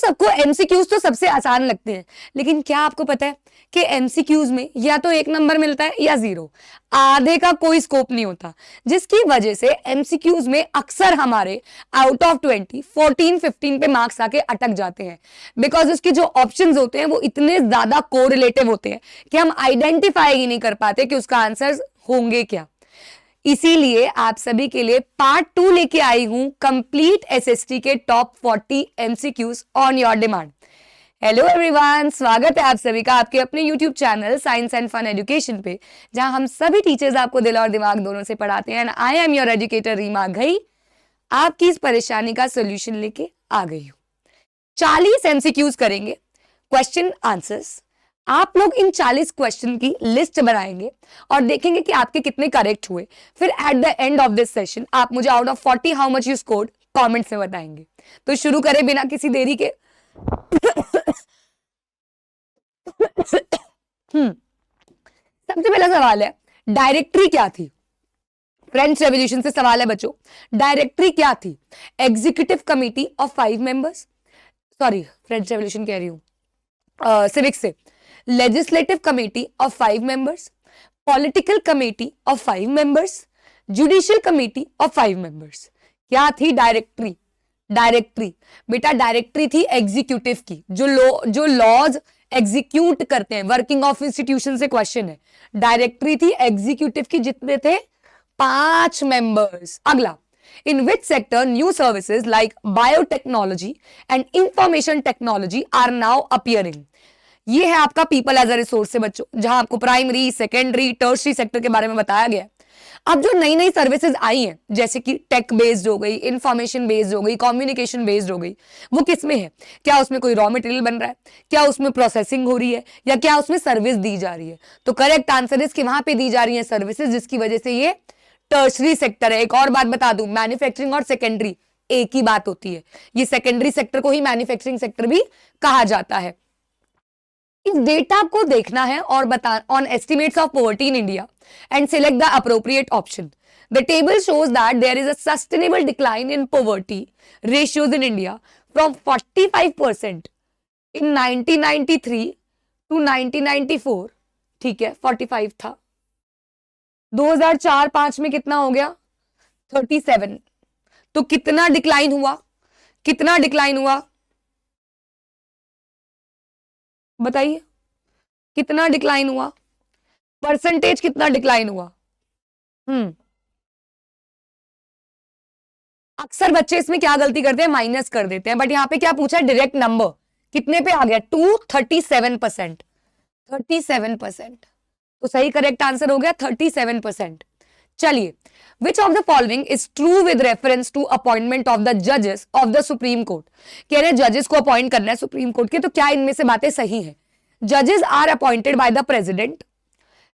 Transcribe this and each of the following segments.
सबको एमसीक्यूज तो सबसे आसान लगते हैं, लेकिन क्या आपको पता है कि एमसीक्यूज में या तो 1 नंबर मिलता है या 0, आधे का कोई स्कोप नहीं होता, जिसकी वजह से एमसीक्यूज में अक्सर हमारे आउट ऑफ 20 14-15 पे मार्क्स आके अटक जाते हैं, बिकॉज उसके जो ऑप्शंस होते हैं वो इतने ज्यादा कोरिलेटिव होते हैं कि हम आइडेंटिफाई ही नहीं कर पाते कि उसका आंसर होंगे क्या। इसीलिए आप सभी के लिए पार्ट 2 लेके आई हूं, कंप्लीट एसएसटी के top 40 MCQs on your demand. Hello everyone, स्वागत है आप सभी का आपके अपने YouTube channel science and fun education पे, जहां हम सभी टीचर्स आपको दिल और दिमाग दोनों से पढ़ाते हैं। And I am your educator Reema Ghai, आपकी इस परेशानी का सोल्यूशन लेके आ गई हूं। 40 एमसीक्यूज करेंगे, क्वेश्चन आंसर्स। आप लोग इन 40 क्वेश्चन की लिस्ट बनाएंगे और देखेंगे कि आपके कितने करेक्ट हुए। फिर at the end of this session आप मुझे out of 40 how much you scored comments में बताएंगे। तो शुरू करें बिना किसी देरी के। सबसे पहला सवाल है, डायरेक्टरी क्या थी? फ्रेंच रेवोल्यूशन से सवाल है बच्चों, डायरेक्टरी क्या थी? Executive committee of 5 members, sorry French revolution कह रही हूं, सिविक्स से। Legislative committee of 5 members, political committee of 5 members, judicial committee of 5 members. क्या थी डायरेक्टरी? डायरेक्टरी बेटा डायरेक्टरी थी एग्जीक्यूटिव की, जो लॉज एग्जीक्यूट करते हैं। वर्किंग ऑफ इंस्टीट्यूशन से क्वेश्चन है। डायरेक्टरी थी एग्जीक्यूटिव की, जितने थे 5 मेंबर्स। अगला, in which sector new services like biotechnology and information technology are now appearing? ये है आपका पीपल एज अ रिसोर्स से बच्चों, जहां आपको प्राइमरी, सेकेंडरी, टर्शरी सेक्टर के बारे में बताया गया है। अब जो नई नई सर्विसेज आई हैं, जैसे कि टेक बेस्ड हो गई, इंफॉर्मेशन बेस्ड हो गई, कम्युनिकेशन बेस्ड हो गई, वो किस में है? क्या उसमें कोई रॉ मटेरियल बन रहा है, क्या उसमें प्रोसेसिंग हो रही है, या क्या उसमें सर्विस दी जा रही है? तो करेक्ट आंसर इज कि वहां पे दी जा रही है सर्विसेज, जिसकी वजह से ये टर्शरी सेक्टर है। एक और बात बता दूं, मैन्युफैक्चरिंग और सेकेंडरी एक ही बात होती है। ये सेकेंडरी सेक्टर को ही मैन्युफैक्चरिंग सेक्टर भी कहा जाता है। इस डेटा को देखना है और बता on estimates of poverty in India and select the appropriate option. The table shows that there is a sustainable decline in poverty ratios in India from 45% in 1993 to 1994। ठीक है, 45 था, 2004-5 में कितना हो गया? 37। तो कितना डिक्लाइन हुआ? कितना डिक्लाइन हुआ बताइए, कितना डिक्लाइन हुआ? परसेंटेज कितना डिक्लाइन हुआ? अक्सर बच्चे इसमें क्या गलती करते हैं, माइनस कर देते हैं, बट यहां पे क्या पूछा है? डायरेक्ट नंबर कितने पे आ गया? 237%। 37%, तो सही करेक्ट आंसर हो गया 37%। चलिए, which of the following is true with reference to appointment of the जजेस ऑफ द सुप्रीम कोर्ट? कह रहे जजेस को अपॉइंट करना है सुप्रीम कोर्ट के, तो क्या इनमें से बातें सही हैं? जजेस are appointed by the president,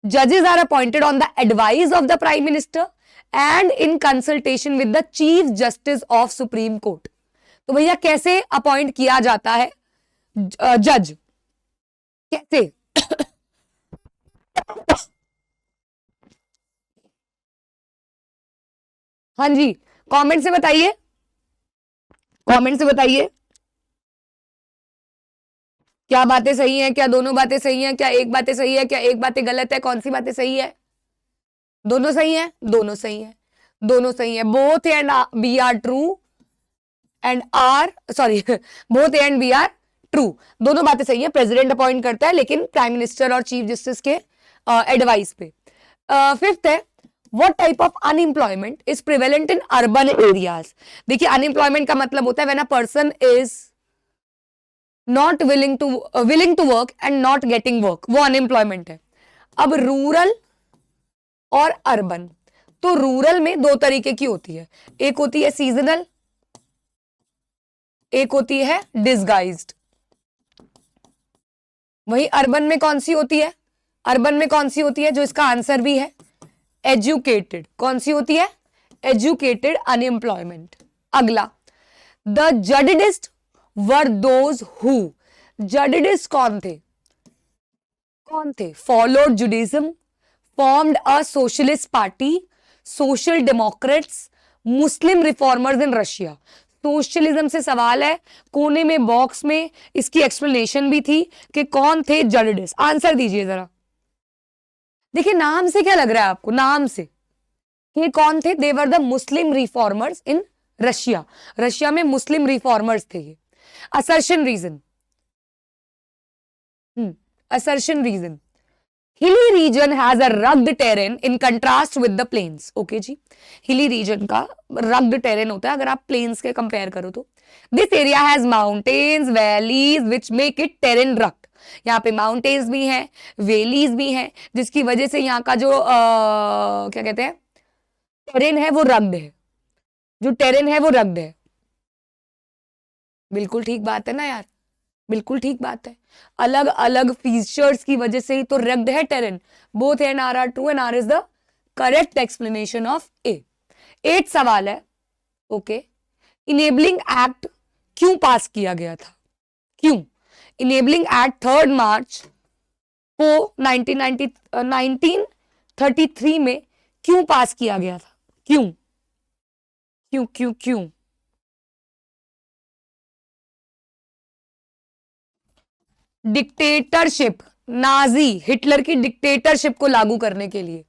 जजेस are appointed on the advice of the prime minister and in consultation with the chief justice of supreme court. तो भैया कैसे अपॉइंट किया जाता है जज? कैसे? हाँ जी, कमेंट से बताइए, कमेंट से बताइए क्या बातें सही हैं, क्या दोनों बातें सही हैं, क्या एक बातें सही है, क्या एक बातें गलत है, कौन सी बातें सही है? दोनों सही है, दोनों सही है, दोनों सही है। Both and B are true and or sorry both and B are true, दोनों बातें सही है। प्रेसिडेंट अपॉइंट करता है, लेकिन प्राइम मिनिस्टर और चीफ जस्टिस के एडवाइस पे। फिफ्थ है, What type of unemployment is prevalent in urban areas? देखिए, अनएम्प्लॉयमेंट का मतलब होता है when a person is not willing to work and not getting work, वो अनएम्प्लॉयमेंट है। अब रूरल और अर्बन, तो रूरल में दो तरीके की होती है, एक होती है सीजनल, एक होती है डिसगाइज्ड। वही अर्बन में कौन सी होती है? अर्बन में कौन सी होती है, जो इसका आंसर भी है एजुकेटेड। कौन सी होती है? Educated unemployment. अगला, द जडिडिस्ट वर दोज हु, जडिडिस्ट कौन थे? कौन थे? Followed Judaism, formed a socialist party, social Democrats, Muslim reformers in Russia. Socialism से सवाल है, कोने में बॉक्स में इसकी एक्सप्लेनेशन भी थी कि कौन थे जर्डिस। आंसर दीजिए जरा। देखिए नाम से क्या लग रहा है आपको, नाम से ये कौन थे? They were the Muslim reformers in Russia. Russia में मुस्लिम रिफॉर्मर्स थे ये। Assertion reason, assertion reason, hilly region has a rugged terrain in contrast with the plains। Okay जी, हिली रीजन का rugged terrain होता है अगर आप प्लेन्स के कंपेयर करो तो। This area has mountains valleys which make it terrain rugged। यहाँ पे माउंटेन्स भी हैं, वैलीज भी हैं, जिसकी वजह से यहाँ का जो क्या कहते हैं टेरेन है वो रग्ड है, जो टेरेन है वो रग्ड है। बिल्कुल ठीक बात है ना यार, बिल्कुल ठीक बात है। अलग अलग फीचर्स की वजह से ही तो रग्ड है terrain. Both and R true and R is the correct explanation of A. 8 सवाल है। ओके, इनेबलिंग एक्ट क्यों पास किया गया था? क्यों? इनेबलिंग एक्ट 3 मार्च को 1933 में क्यों पास किया गया था? क्यों क्यों क्यों क्यों? डिक्टेटरशिप, नाजी हिटलर की डिक्टेटरशिप को लागू करने के लिए।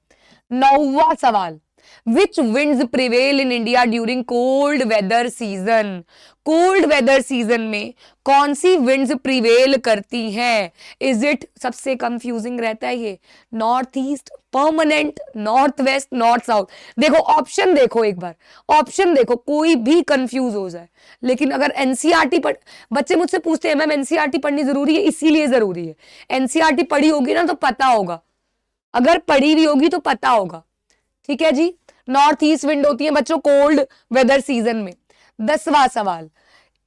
9वां सवाल, which winds prevail in India during cold weather season? Cold weather season में कौन सी विंड्स प्रिवेल करती हैं? इज इट, सबसे कंफ्यूजिंग रहता है ये, north east, permanent, north west, north south. देखो ऑप्शन देखो एक बार, ऑप्शन देखो, कोई भी कंफ्यूज हो जाए। लेकिन अगर एनसीईआरटी पढ़, बच्चे मुझसे पूछते हैं मैम एनसीईआरटी पढ़नी जरूरी है? इसीलिए जरूरी है। एनसीईआरटी पढ़ी होगी ना तो पता होगा, अगर पढ़ी भी होगी तो पता होगा। ठीक है जी, नॉर्थ ईस्ट विंड होती है बच्चों कोल्ड वेदर सीजन में। 10वां सवाल,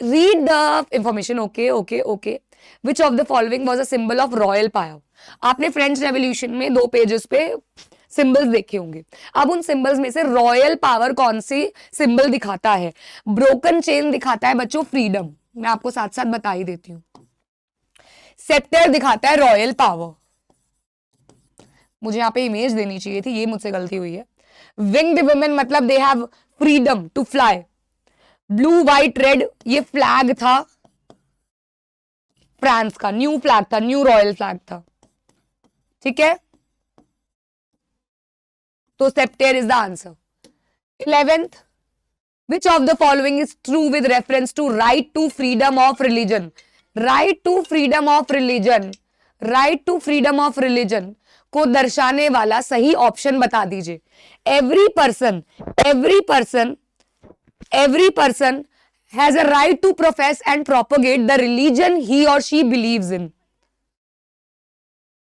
read the information. Okay okay okay, which of the following was a symbol of royal power? आपने फ्रेंच रेवोल्यूशन में 2 पेजेस पे सिंबल्स देखे होंगे। अब उन सिंबल्स में से रॉयल पावर कौन सी सिंबल दिखाता है? ब्रोकन चेन दिखाता है बच्चों फ्रीडम, मैं आपको साथ साथ बता ही देती हूं। सेप्टर दिखाता है रॉयल पावर। मुझे यहाँ पे इमेज देनी चाहिए थी, ये मुझसे गलती हुई है। विंग्ड वुमेन मतलब they have freedom to fly. Blue white red ये फ्लैग था फ्रांस का, न्यू फ्लैग था, न्यू रॉयल फ्लैग था। ठीक है, तो sceptre is the answer. 11th, which of the following is true with reference to right to freedom of religion? right to freedom of religion, right to freedom of religion को दर्शाने वाला सही option बता दीजिए। every person has a right to profess and propagate the religion he or she believes in.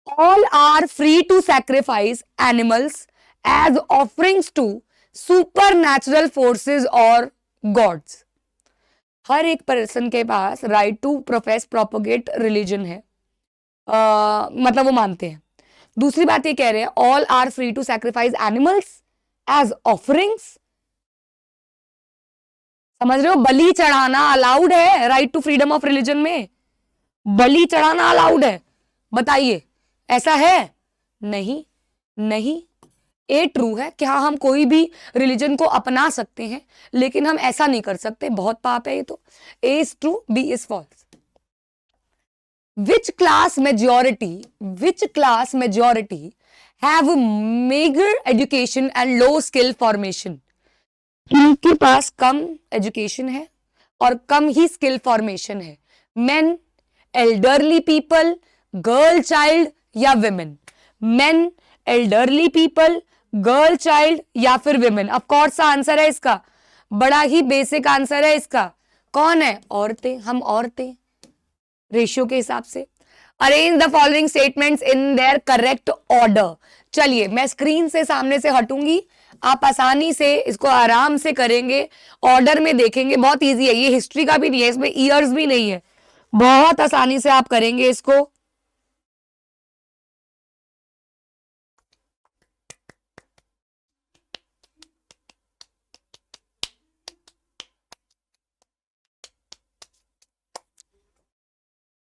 all are free to sacrifice animals as offerings to supernatural forces or gods। हर एक person के पास right to profess propagate religion है, मतलब वो मानते हैं। दूसरी बात ये कह रहे हैं all are free to sacrifice animals as offerings. समझ रहे हो, बलि चढ़ाना अलाउड है right to freedom of religion में, बलि चढ़ाना अलाउड है। बताइए ऐसा है? नहीं, नहीं। ए ट्रू है कि हाँ हम कोई भी रिलीजन को अपना सकते हैं, लेकिन हम ऐसा नहीं कर सकते, बहुत पाप है ये तो। A is true, B is false. Which class majority have meagre education and low skill formation? इनके पास कम एजुकेशन है और कम ही स्किल फॉर्मेशन है। Men, elderly people, girl child या women? Men, elderly people, girl child या फिर विमेन? अब कौन सा आंसर है इसका? बड़ा ही बेसिक आंसर है इसका। कौन है? औरतें, हम औरतें, रेशियो के हिसाब से। Arrange the following statements in their correct order. चलिए मैं स्क्रीन से सामने से हटूंगी, आप आसानी से इसको आराम से करेंगे, ऑर्डर में देखेंगे। बहुत इजी है, ये हिस्ट्री का भी नहीं है, इसमें ईयर्स भी नहीं है, बहुत आसानी से आप करेंगे इसको।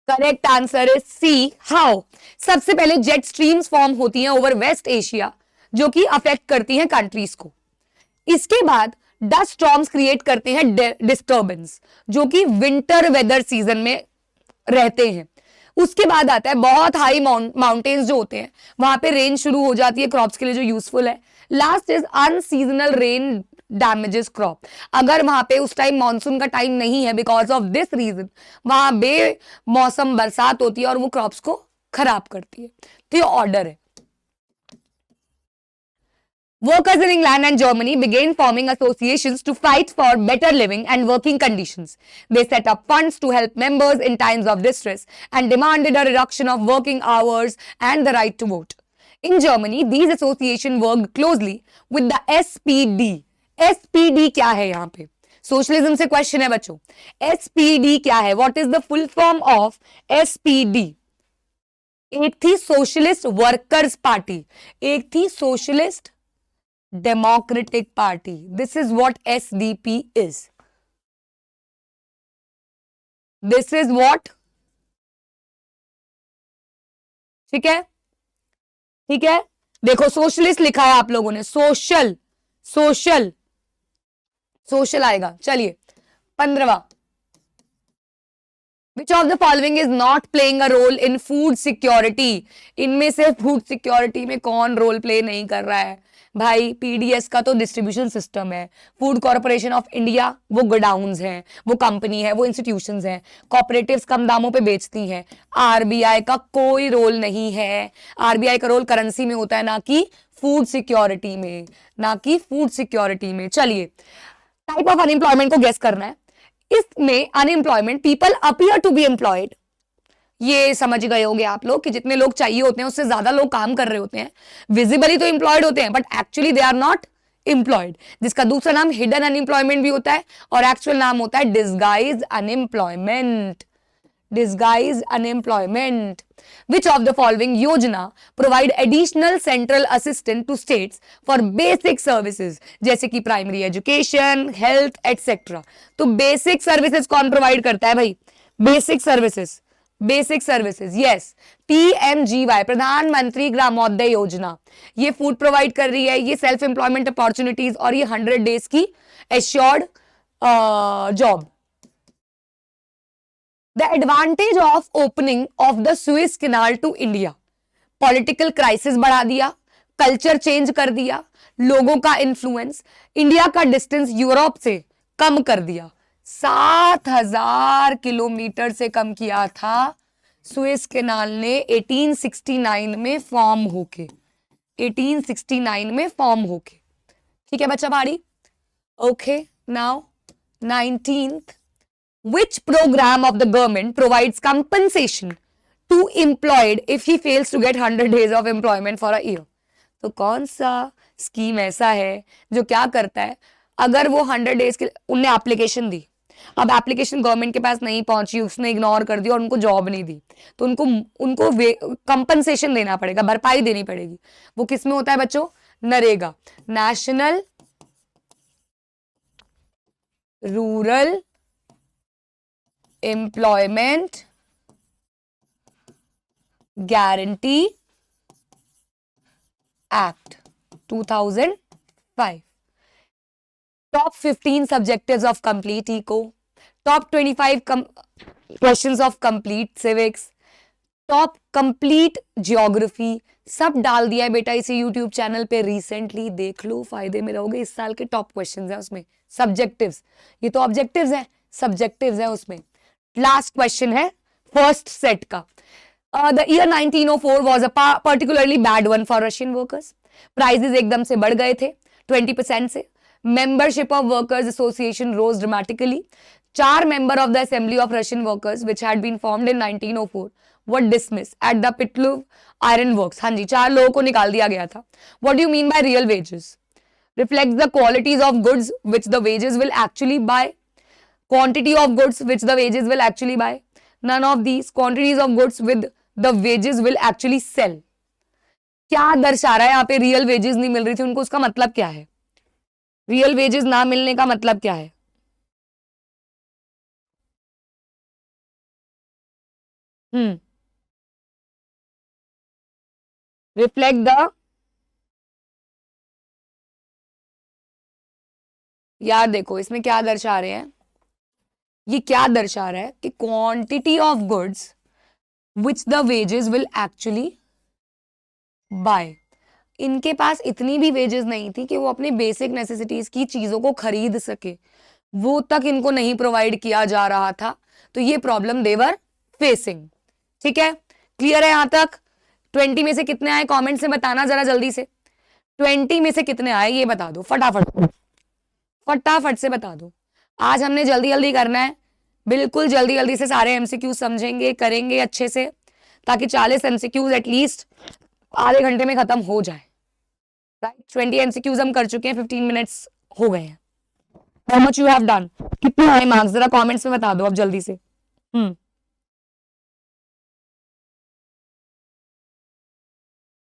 Correct answer is C, how. सबसे पहले जेट स्ट्रीम्स फॉर्म होती हैं ओवर वेस्ट एशिया, जो कि अफेक्ट करती हैं कंट्रीज को। इसके बाद डस्ट स्टॉर्म्स क्रिएट करते हैं डिस्टर्बेंस, जो कि विंटर वेदर सीजन में रहते हैं। उसके बाद आता है बहुत हाई माउंटेन्स जो होते हैं, वहां पे रेन शुरू हो जाती है क्रॉप्स के लिए जो यूजफुल है। Last is unseasonal rain damages crop. अगर वहां पे उस टाइम मानसून का टाइम नहीं है, बिकॉज ऑफ दिस रीजन वहां बेमौसम बरसात होती है और वो क्रॉप्स को खराब करती है। तो ये ऑर्डर है। Workers in England and Germany began forming associations to fight for better living and working conditions. They set up funds to help members in times of distress and demanded a reduction of working hours and the right to vote. In Germany, these associations worked closely with the SPD. SPD क्या है यहाँ पे? Socialism से question है बच्चों। SPD क्या है? What is the full form of SPD? एक थी सोशलिस्ट वर्कर्स पार्टी, एक थी socialist Democratic Party. This is what SDP is. This is what, ठीक है, ठीक है। देखो सोशलिस्ट लिखा है आप लोगों ने, सोशल सोशल सोशल आएगा। चलिए 15वां, Which of the following is not playing a role in food security? इनमें से फूड सिक्योरिटी में कौन रोल प्ले नहीं कर रहा है भाई? पीडीएस का तो डिस्ट्रीब्यूशन सिस्टम है, फूड कॉर्पोरेशन ऑफ इंडिया वो गोडाउन्स हैं, वो कंपनी है, वो इंस्टीट्यूशंस हैं, कॉपरेटिव्स कम दामों पे बेचती हैं। आरबीआई का कोई रोल नहीं है। आरबीआई का रोल करेंसी में होता है, ना कि फूड सिक्योरिटी में, ना कि फूड सिक्योरिटी में। चलिए टाइप ऑफ अनएम्प्लॉयमेंट को गेस करना है। इसमें unemployment, people appear to be employed, ये समझ गए होंगे आप लोग कि जितने लोग चाहिए होते हैं उससे ज्यादा लोग काम कर रहे होते हैं। विजिबली तो एम्प्लॉयड होते हैं but actually they are not employed, जिसका दूसरा नाम हिडन अनएम्प्लॉयमेंट भी होता है और एक्चुअल नाम होता है disguise unemployment. Disguise unemployment. Which of the following योजना provide additional central assistance to states for basic services जैसे कि प्राइमरी एजुकेशन, हेल्थ एटसेट्रा? तो बेसिक सर्विसेज कौन प्रोवाइड करता है भाई? Basic services, basic services, yes, PMGY, Pradhan Mantri Gramodaya योजना, ये फूड प्रोवाइड कर रही है, ये सेल्फ एम्प्लॉयमेंट अपॉर्चुनिटीज और ये 100 डेज की assured job. The advantage of opening of the Suez Canal to India, political crisis बढ़ा दिया, कल्चर चेंज कर दिया, लोगों का इन्फ्लुएंस, इंडिया का डिस्टेंस यूरोप से कम कर दिया। 7,000 किलोमीटर से कम किया था सुएज कैनाल ने 1869 में फॉर्म होके, 1869 में फॉर्म होके। ठीक है बच्चा भाड़ी? Okay, now 19th, which program of the government provides compensation to employed if he fails to get 100 days of employment for a year? तो कौन सा स्कीम ऐसा है जो क्या करता है, अगर वो 100 डेज के उनने एप्लीकेशन दी, अब एप्लीकेशन गवर्नमेंट के पास नहीं पहुंची, उसने इग्नोर कर दिया और उनको जॉब नहीं दी, तो उनको उनको कंपनसेशन देना पड़ेगा, भरपाई देनी पड़ेगी। वो किस में होता है बच्चों? NREGA, national rural employment guarantee act 2005। Top 15 subjectives of complete eco, top 25 questions of complete civics, top complete geography, सब डाल दिया है बेटा इसे यूट्यूब चैनल पे, रिसेंटली देख लो, फायदे में रहोगे। इस साल के टॉप क्वेश्चंस हैं उसमें, सब्जेक्टिव्स, ये तो ऑब्जेक्टिव्स हैं, सब्जेक्टिव्स हैं उसमें। लास्ट क्वेश्चन है फर्स्ट सेट का। The year 1904 was a particularly bad one for Russian workers. Prices एकदम से बढ़ गए थे 20% से। Membership of workers association rose dramatically. 4 member of the assembly of Russian workers which had been formed in 1904 were dismissed at the Putilov iron works. हाँ जी, 4 लोगों को निकाल दिया गया था। What do you mean by real wages? Reflect the qualities of goods which the wages will actually buy, quantity of goods which the wages will actually buy, none of these, quantities of goods with the wages will actually sell। क्या दर्शा रहा है यहाँ पे? Real wages नहीं मिल रही थी उनको, उसका मतलब क्या है? रियल वेजेस ना मिलने का मतलब क्या है? रिफ्लेक्ट द यार देखो इसमें क्या दर्शा रहे हैं, ये क्या दर्शा रहा है कि quantity of goods which the wages will actually buy, इनके पास इतनी भी वेजेस नहीं थी कि वो अपनी बेसिक नेसेसिटीज की चीजों को खरीद सके, वो तक इनको नहीं प्रोवाइड किया जा रहा था, तो ये प्रॉब्लम देवर फेसिंग। ठीक है, क्लियर है यहां तक? 20 में से कितने आए कमेंट से बताना जरा जल्दी से, 20 में से कितने आए ये बता दो फटाफट, फटाफट से बता दो। आज हमने जल्दी जल्दी करना है, बिल्कुल जल्दी जल्दी से सारे एमसीक्यू समझेंगे करेंगे अच्छे से, ताकि 40 एमसीक्यूज एटलीस्ट आधे घंटे में खत्म हो जाए। राइट, 20 एमसीक्यूज हम कर चुके हैं, 15 मिनट्स हो गए हैं। How much you have done, कितने आए मार्क्स जरा कमेंट्स में बता दो अब जल्दी से।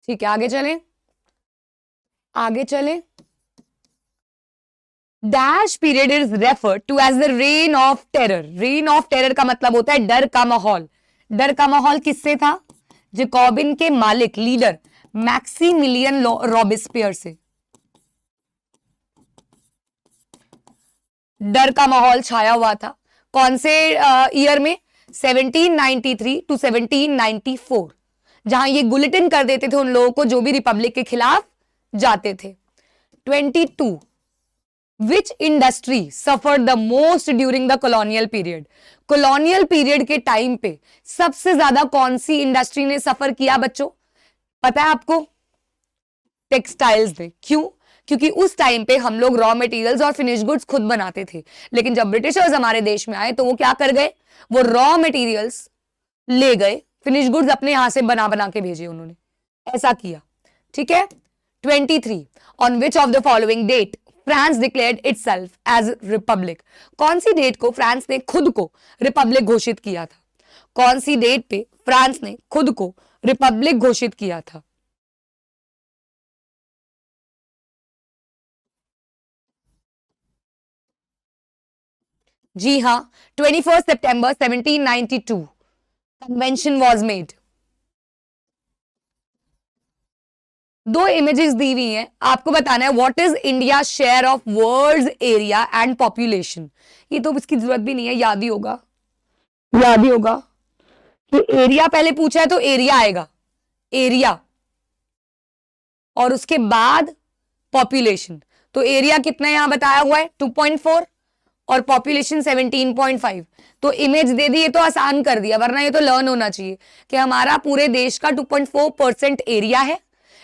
ठीक है, आगे चलें, आगे चलें। Dash period is referred to as the reign of terror. Reign of terror का मतलब होता है डर का माहौल। डर का माहौल किससे था? जैकोबिन के मालिक लीडर मैक्सिमिलियन रॉबिस्पियर से डर का माहौल छाया हुआ था। कौन से ईयर में? 1793 टू 1794, जहां ये बुलेटिन कर देते थे उन लोगों को जो भी रिपब्लिक के खिलाफ जाते थे। 22, विच industry suffered the most during the colonial period. Colonial period के टाइम पे सबसे ज्यादा कौन सी इंडस्ट्री ने सफर किया बच्चों, पता है आपको? टेक्सटाइल्स ने। क्यों? क्योंकि उस टाइम पे हम लोग रॉ मटेरियल्स और फिनिश गुड्स खुद बनाते थे, लेकिन जब ब्रिटिशर्स हमारे देश में आए तो वो क्या कर गए, वो रॉ मटेरियल्स ले गए, फिनिश गुड्स अपने यहां से बना बना के भेजे उन्होंने, ऐसा किया। ठीक है। 23, on which of the following date France declared itself as republic. कौन सी डेट को फ्रांस ने खुद को रिपब्लिक घोषित किया था? कौन सी डेट पे फ्रांस ने खुद को रिपब्लिक घोषित किया था? जी हाँ, 21 सितंबर 1792 कन्वेंशन वॉज मेड। दो इमेजेस दी हुई हैं, आपको बताना है what is India share of world area and population. ये तो इसकी जरूरत भी नहीं है, याद ही होगा, याद ही होगा कि एरिया पहले पूछा है तो एरिया आएगा, एरिया, और उसके बाद पॉपुलेशन। तो एरिया कितना यहां बताया हुआ है 2.4 और पॉपुलेशन 17.5। तो इमेज दे दी, ये तो आसान कर दिया, वरना ये तो लर्न होना चाहिए कि हमारा पूरे देश का 2.4% एरिया है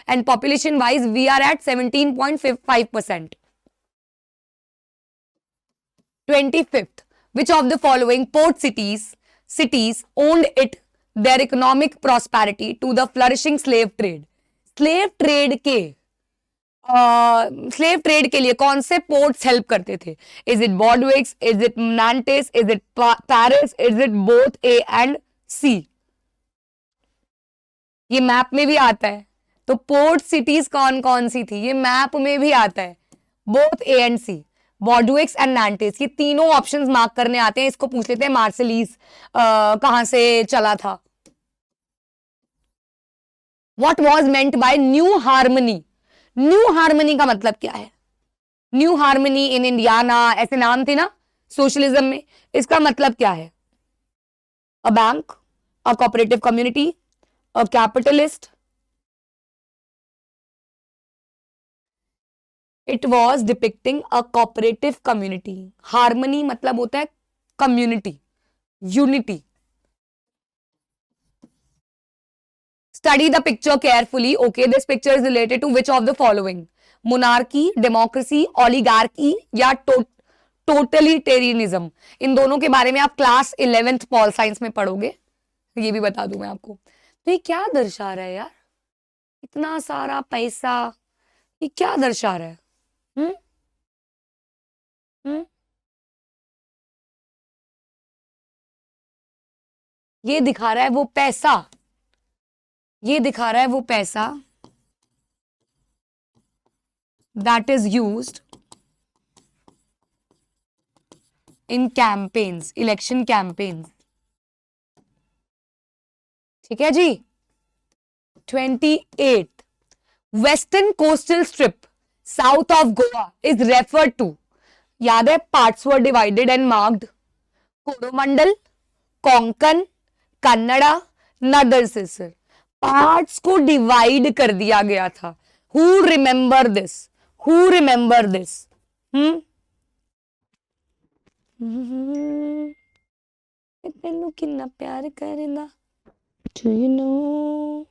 and population wise we are at 17.5%। 25th, which of the following port cities owned it their economic prosperity to the flourishing slave trade। Slave trade के स्लेव ट्रेड के लिए कौन से पोर्ट्स हेल्प करते थे? Is it Bordeaux, is it Nantes, is it Paris, is it both A and C? ये map में भी आता है, तो पोर्ट सिटीज कौन कौन सी थी ये मैप में भी आता है, both A and C, Bordeaux and Nantes. ये तीनों ऑप्शंस मार्क करने आते हैं। इसको पूछ लेते हैं मार्सेलीज कहां से चला था। What was meant by new harmony? New harmony का मतलब क्या है? न्यू हार्मनी इन इंडियाना, ऐसे नाम थे ना सोशलिज्म में, इसका मतलब क्या है? A bank, a cooperative community, a capitalist. It was depicting a cooperative community. Harmony मतलब होता है community, unity. Study the picture carefully. Okay, this picture is related to which of the following? Monarchy, democracy, oligarchy या totalitarianism। इन दोनों के बारे में आप class 11th pol science में पढ़ोगे, ये भी बता दूं मैं आपको। तो ये क्या दर्शा रहा है यार, इतना सारा पैसा, ये क्या दर्शा रहा है? हम्म हम्म ये दिखा रहा है वो पैसा, ये दिखा रहा है वो पैसा that is used in campaigns, election campaigns। ठीक है जी। 28, western coastal strip south of Goa is referred to. याद है, parts were divided and marked, Coromandel, Konkan, Kannada, northern Circars, parts को डिवाइड कर दिया गया था। Who remember this, who remember this? तेनू कितना प्यार करना, do you know?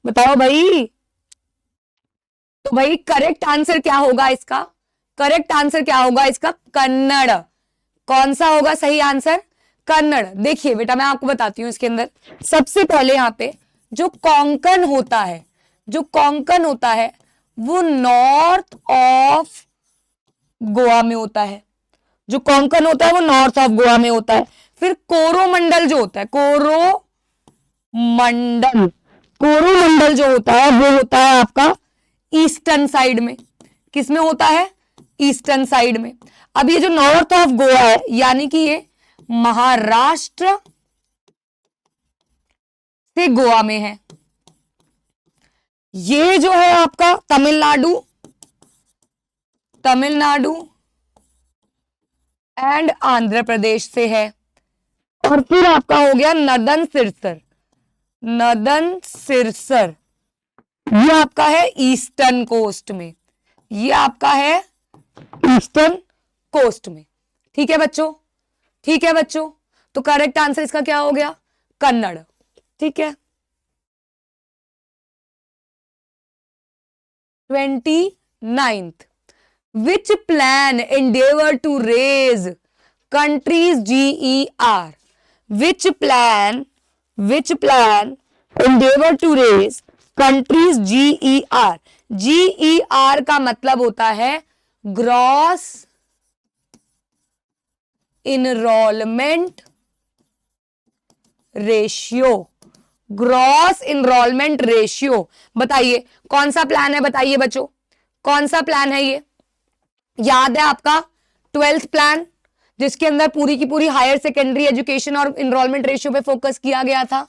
बताओ भाई, तो भाई करेक्ट आंसर क्या होगा इसका? करेक्ट आंसर क्या होगा इसका? कन्नड़। कौन सा होगा सही आंसर? कन्नड़। देखिए बेटा, मैं आपको बताती हूँ इसके अंदर सबसे पहले यहाँ पे जो कोंकण होता है, जो कोंकण होता है वो नॉर्थ ऑफ गोवा में होता है। जो कोंकण होता है वो नॉर्थ ऑफ गोवा में होता है। फिर कोरोमंडल जो होता है, कोरोमंडल, कोरोमंडल जो होता है वो होता है आपका ईस्टर्न साइड में। किस में होता है? ईस्टर्न साइड में। अब ये जो नॉर्थ ऑफ गोवा है यानी कि ये महाराष्ट्र से गोवा में है। ये जो है आपका तमिलनाडु, तमिलनाडु एंड आंध्र प्रदेश से है। और फिर आपका हो गया नदन सिरसर, नदन सिरसर ये आपका है ईस्टर्न कोस्ट में, ये आपका है ईस्टर्न कोस्ट में। ठीक है बच्चों, ठीक है बच्चों, तो करेक्ट आंसर इसका क्या हो गया? कन्नड़। ठीक है। 29th, which plan endeavor to raise country's GER? Which plan endeavor to raise country's GER? GER का मतलब होता है gross enrolment ratio, gross enrolment ratio. बताइए कौन सा प्लान है? बताइए बच्चों, कौन सा प्लान है ये? याद है आपका 12th प्लान, जिसके अंदर पूरी की पूरी हायर सेकेंडरी एजुकेशन और इनरोलमेंट रेशियो पे फोकस किया गया था।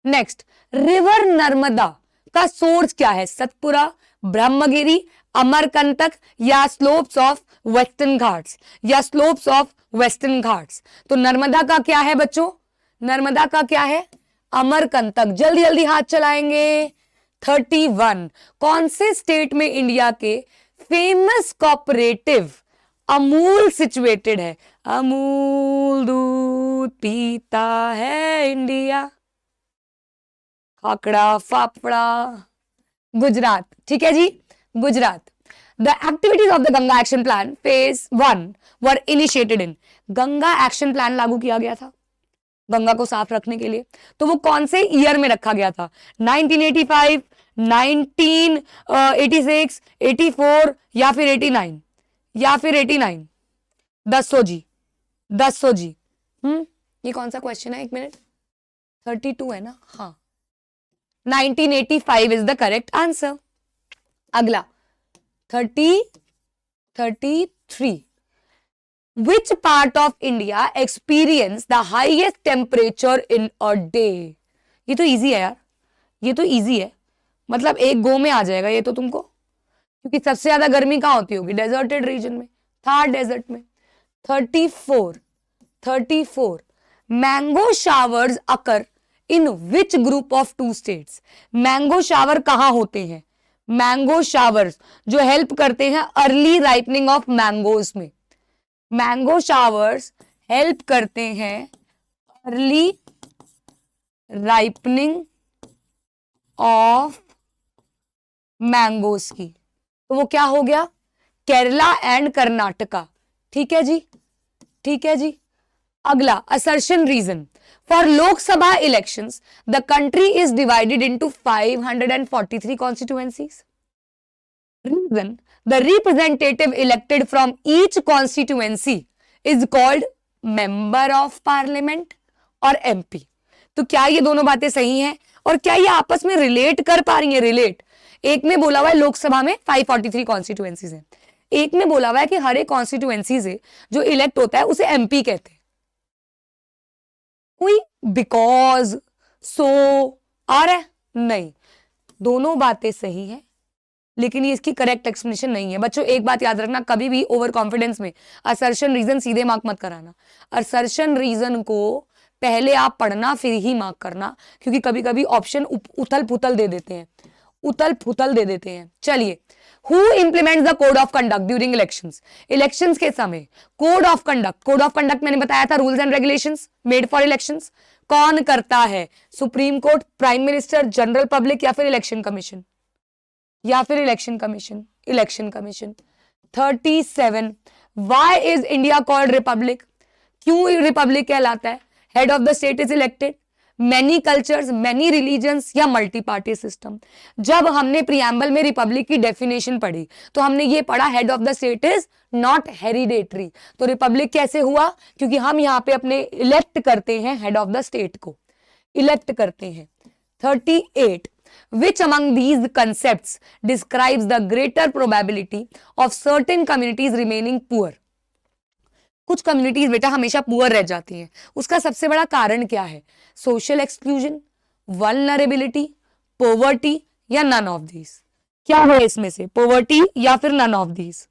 नेक्स्ट, रिवर नर्मदा का सोर्स क्या है? सतपुरा, ब्रह्मगिरी, अमरकंटक या स्लोप्स ऑफ वेस्टर्न घाट्स, या स्लोप्स ऑफ वेस्टर्न घाट्स। तो नर्मदा का क्या है बच्चों? नर्मदा का क्या है? अमरकंटक। जल्दी जल्दी हाथ चलाएंगे। 31, कौन से स्टेट में इंडिया के फेमस कॉपरेटिव अमूल सिचुएटेड है? अमूल दूध पीता है इंडिया, खाकड़ा फाफड़ा। गुजरात। ठीक है जी, Gujarat. The activities of the Ganga Action Plan Phase 1 were initiated in, Ganga action plan लागू किया गया था गंगा को साफ रखने के लिए। तो वो कौन से ईयर में रखा गया था? 1985, 1986, 84 या फिर 89, या फिर 89? दसो जी, दसो जी। ये कौन सा क्वेश्चन है? एक मिनट, 32 है ना? हाँ, 1985 इज द करेक्ट आंसर। अगला 33, which part of India experience the highest temperature in a day? ये तो इजी है यार, ये तो इजी है, मतलब एक गो में आ जाएगा ये तो तुमको, क्योंकि सबसे ज्यादा गर्मी कहाँ होती होगी? डेजर्टेड रीजन में, थार डेजर्ट में। 34, mango showers occur in which group of 2 states? Mango shower कहाँ होते हैं? मैंगो शावर्स जो हेल्प करते हैं अर्ली राइपनिंग ऑफ मैंगोज में। मैंगो शावर्स हेल्प करते हैं अर्ली राइपनिंग ऑफ मैंगोज की। तो वो क्या हो गया? केरला एंड कर्नाटका। ठीक है जी, ठीक है जी। अगला assertion reason for Lok Sabha elections the country is divided into 543 constituencies. Reason the representative elected from each constituency is called member of parliament और एमपी। तो क्या ये दोनों बातें सही हैं? और क्या ये आपस में रिलेट कर पा रही है? रिलेट। एक में बोला हुआ है लोकसभा में 543 कॉन्स्टिट्यूएंसीज हैं, एक में बोला हुआ है कि हर एक कॉन्स्टिट्यूएंसी से जो इलेक्ट होता है उसे एमपी कहते हैं। कोई बिकॉज, सो आ रहा है? नहीं, दोनों बातें सही है, लेकिन ये इसकी करेक्ट एक्सप्लेनेशन नहीं है। बच्चों एक बात याद रखना, कभी भी ओवर कॉन्फिडेंस में असर्शन रीजन सीधे मार्क मत कराना। असर्शन रीजन को पहले आप पढ़ना फिर ही मार्क करना, क्योंकि कभी कभी ऑप्शन उथल पुथल दे देते हैं, उथल पुथल दे देते हैं। चलिए, who implements the code of conduct during elections? Elections के समय कोड ऑफ कंडक्ट मैंने बताया था, rules and regulations made for elections. कौन करता है? Supreme court, prime minister, general public या फिर election commission? Election commission. 37, why is India called Republic? क्यों रिपब्लिक कहलाता है? Head of the state is elected, many cultures, many religions या multi party system? जब हमने प्रियम्बल में रिपब्लिक की डेफिनेशन पढ़ी तो हमने ये पढ़ा head of the state is not hereditary. तो रिपब्लिक कैसे हुआ? क्योंकि हम यहाँ पे अपने इलेक्ट करते हैं हेड ऑफ द स्टेट को, इलेक्ट करते हैं। 38, which among these concepts describes the greater probability of certain communities remaining poor? कुछ कम्युनिटीज बेटा हमेशा पुअर रह जाती हैं, उसका सबसे बड़ा कारण क्या है? सोशल एक्सक्लूजन, वल्नरेबिलिटी, पॉवर्टी या नन ऑफ दीज? क्या है इसमें से, पॉवर्टी या फिर none of these?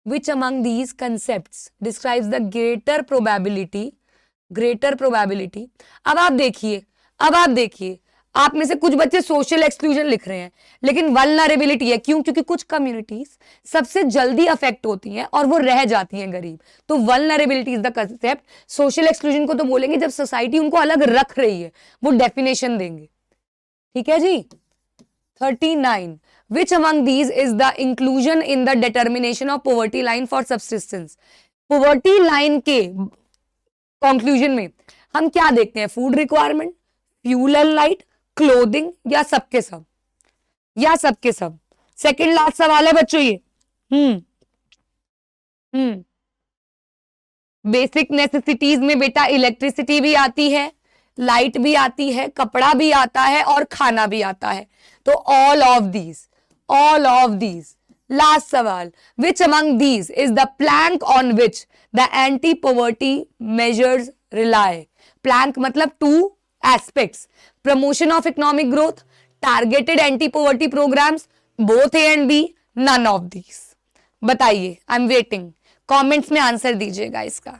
Which among these concepts describes the greater probability? अब आप देखिए, आप में से कुछ बच्चे सोशल एक्सक्लूजन लिख रहे हैं, लेकिन वल्नरेबिलिटी है। क्यों? क्योंकि कुछ कम्युनिटीज सबसे जल्दी अफेक्ट होती हैं और वो रह जाती हैं गरीब। तो vulnerability is the concept. Social exclusion को तो बोलेंगे जब सोसाइटी उनको अलग रख रही है, वो डेफिनेशन देंगे। ठीक है जी। 39, which among these is the inclusion in the determination of poverty line for subsistence? poverty line के कंक्लूजन में हम क्या देखते हैं? Food requirement, fuel and light, clothing या सबके सब? सेकंड लास्ट सवाल है बच्चों ये। बेसिक नेसेसिटीज में बेटा इलेक्ट्रिसिटी भी आती है, लाइट भी आती है, कपड़ा भी आता है और खाना भी आता है। तो ऑल ऑफ दीज। लास्ट सवाल, which among these is the plank on which the anti poverty measures rely? Plank मतलब 2 aspects, promotion of economic growth, targeted anti poverty programmes, both A and B, none of these. बताइए, I am waiting, comments में answer दीजिएगा इसका।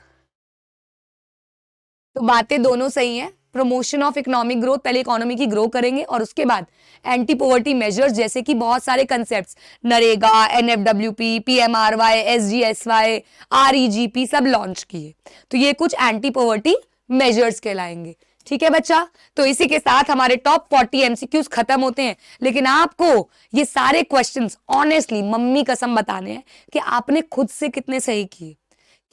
तो बातें दोनों सही हैं। प्रमोशन ऑफ इकोनॉमिक ग्रोथ, पहले इकोनॉमी की ग्रो करेंगे और उसके बाद एंटी पॉवर्टी मेजर्स जैसे कि बहुत सारे कंसेप्ट्स, नरेगा, एनएफडब्ल्यूपी, पीएमआरवाई, एसजीएसवाई, आरईजीपी सब लॉन्च किए। तो ये कुछ एंटी पॉवर्टी मेजर्स कहलाएंगे। ठीक है बच्चा, तो इसी के साथ हमारे टॉप 40 एमसीक्यूज खत्म होते हैं। लेकिन आपको ये सारे क्वेश्चंस ऑनेस्टली मम्मी कसम बताने हैं कि आपने खुद से कितने सही किए,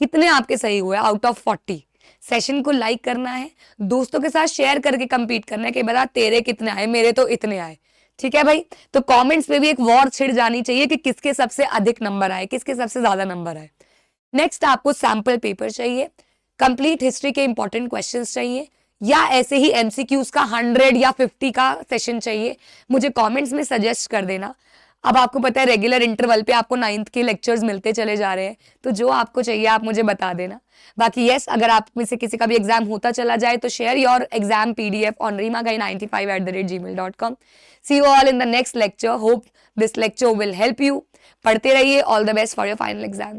कितने आपके सही हुए आउट ऑफ 40। सेशन को लाइक करना है, दोस्तों के साथ शेयर करके कंपीट करना है कि बता तेरे कितने आए, मेरे तो इतने आए। ठीक है भाई, तो कमेंट्स में भी एक वॉर छिड़ जानी चाहिए कि किसके सबसे अधिक नंबर आए, किसके सबसे ज्यादा नंबर आए। नेक्स्ट आपको सैंपल पेपर चाहिए, कंप्लीट हिस्ट्री के इंपॉर्टेंट क्वेश्चंस चाहिए, या ऐसे ही एमसीक्यूज का 100 या 50 का सेशन चाहिए, मुझे कमेंट्स में सजेस्ट कर देना। अब आपको पता है रेगुलर इंटरवल पे आपको 9th के लेक्चर्स मिलते चले जा रहे हैं, तो जो आपको चाहिए आप मुझे बता देना। बाकी यस, अगर आप में से किसी का भी एग्जाम होता चला जाए तो share your exam PDF on reemagai95@gmail.com। See you all in the next lecture, hope this lecture will help you. पढ़ते रहिए, all the best for your final exam.